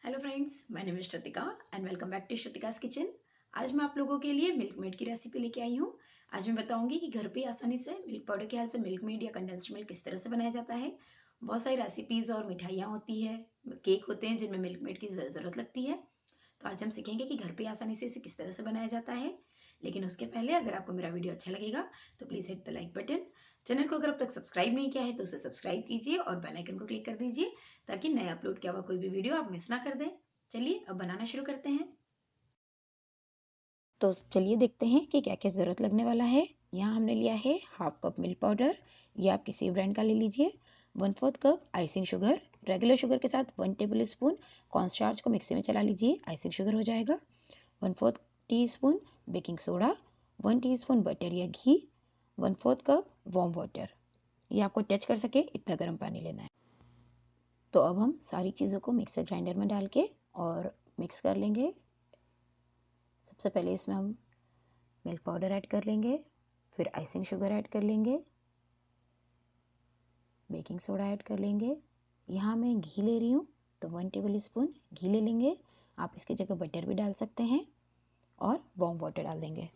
Hello friends, my name is Shrutika and welcome back to Shrutika's kitchen. आज मैं आप लोगों के लिए मिल्क मेड की रेसिपी लेके आई हूँ। आज मैं बताऊंगी कि घर पे आसानी से मिल्क पाउडर के हेल्प से मिल्क मेड या कंडेंस्ड मिल्क किस तरह से बनाया जाता है। बहुत सारी रेसिपीज और मिठाइयाँ होती है, केक होते हैं जिनमें मिल्क मेड की ज़रूरत लगती है। तो आज हम सीखेंगे कि घर पे आसानी से इसे किस तरह से बनाया जाता है। लेकिन उसके पहले अगर आपको मेरा वीडियो अच्छा लगेगा तो please hit the like button. Channel को अगर अब तक सब्सक्राइब नहीं किया है तो उसे सब्सक्राइब कीजिए और बेल आइकन को क्लिक कर दीजिए ताकि नया अपलोड किया हुआ कोई भी वीडियो आप मिस ना कर दें। चलिए अब बनाना शुरू करते हैं। तो चलिए देखते हैं कि क्या क्या ज़रूरत लगने वाला है। यहाँ हमने लिया है हाफ कप मिल्क पाउडर, ये आप किसी ब्रांड का ले लीजिए। 1/4 cup icing sugar, regular sugar के साथ 1 टेबल स्पून कॉर्नस्टार्च को मिक्सी में चला लीजिए, आइसिंग शुगर हो जाएगा। 1/4 teaspoon baking soda, 1 teaspoon butter या घी, 1/4 कप वार्म वाटर। ये आपको टच कर सके इतना गर्म पानी लेना है। तो अब हम सारी चीज़ों को मिक्सर ग्राइंडर में डाल के और मिक्स कर लेंगे। सबसे पहले इसमें हम मिल्क पाउडर ऐड कर लेंगे, फिर आइसिंग शुगर ऐड कर लेंगे, बेकिंग सोडा ऐड कर लेंगे। यहाँ मैं घी ले रही हूँ तो 1 टेबल स्पून घी ले लेंगे। आप इसकी जगह बटर भी डाल सकते हैं और वार्म वाटर डाल देंगे।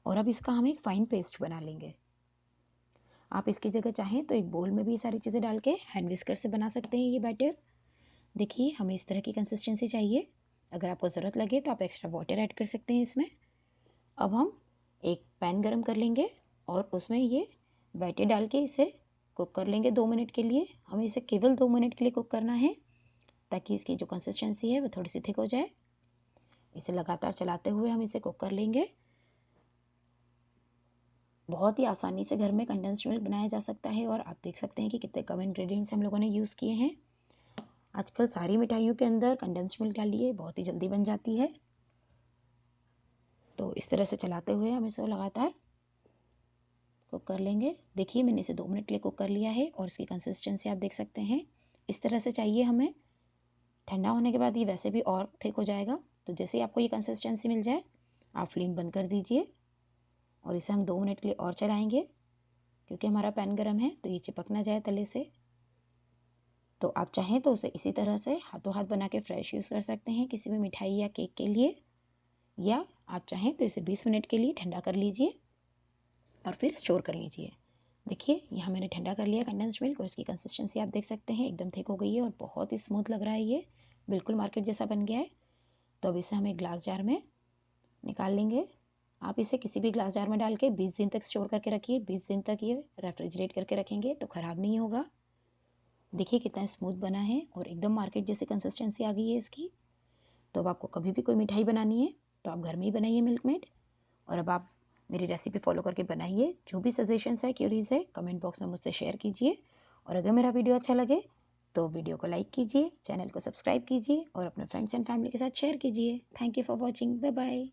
और अब इसका हम एक फाइन पेस्ट बना लेंगे। आप इसकी जगह चाहें तो एक बोल में भी सारी चीज़ें डाल के हैंड विस्कर से बना सकते हैं ये बैटर। देखिए हमें इस तरह की कंसिस्टेंसी चाहिए। अगर आपको ज़रूरत लगे तो आप एक्स्ट्रा वाटर ऐड कर सकते हैं इसमें। अब हम एक पैन गरम कर लेंगे और उसमें ये बैटर डाल के इसे कुक कर लेंगे 2 मिनट के लिए। हमें इसे केवल 2 मिनट के लिए कुक करना है ताकि इसकी जो कंसिस्टेंसी है वो थोड़ी सी थिक हो जाए। इसे लगातार चलाते हुए हम इसे कुक कर लेंगे। बहुत ही आसानी से घर में कंडेंस्ड मिल्क बनाया जा सकता है और आप देख सकते हैं कि कितने कम इंग्रेडिएंट्स हम लोगों ने यूज़ किए हैं। आजकल सारी मिठाइयों के अंदर कंडेंस्ड मिल्क डालिए, बहुत ही जल्दी बन जाती है। तो इस तरह से चलाते हुए हम इसे लगातार कुक कर लेंगे। देखिए मैंने इसे 2 मिनट के लिए कुक कर लिया है और इसकी कंसिस्टेंसी आप देख सकते हैं इस तरह से चाहिए हमें। ठंडा होने के बाद ये वैसे भी और थिक हो जाएगा। तो जैसे ही आपको ये कंसिस्टेंसी मिल जाए आप फ्लेम बंद कर दीजिए और इसे हम 2 मिनट के लिए और चलाएंगे क्योंकि हमारा पैन गर्म है तो ये चिपक ना जाए तले से। तो आप चाहें तो उसे इसी तरह से हाथों हाथ बना के फ्रेश यूज़ कर सकते हैं किसी भी मिठाई या केक के लिए, या आप चाहें तो इसे 20 मिनट के लिए ठंडा कर लीजिए और फिर स्टोर कर लीजिए। देखिए यहाँ मैंने ठंडा कर लिया कंडेंस्ड मिल्क और इसकी कंसिस्टेंसी आप देख सकते हैं एकदम थिक हो गई है और बहुत ही स्मूथ लग रहा है, ये बिल्कुल मार्केट जैसा बन गया है। तो अब इसे हम एक ग्लास जार में निकाल लेंगे। आप इसे किसी भी ग्लास जार में डाल के 20 दिन तक स्टोर करके रखिए। 20 दिन तक ये रेफ्रिजरेट करके रखेंगे तो ख़राब नहीं होगा। देखिए कितना स्मूथ बना है और एकदम मार्केट जैसी कंसिस्टेंसी आ गई है इसकी। तो अब आपको कभी भी कोई मिठाई बनानी है तो आप घर में ही बनाइए मिल्क मेड। और अब आप मेरी रेसिपी फॉलो करके बनाइए। जो भी सजेशंस है, क्यूरीज है, कमेंट बॉक्स में मुझसे शेयर कीजिए। और अगर मेरा वीडियो अच्छा लगे तो वीडियो को लाइक कीजिए, चैनल को सब्सक्राइब कीजिए और अपने फ्रेंड्स एंड फैमिली के साथ शेयर कीजिए। Thank you for watching. Bye bye.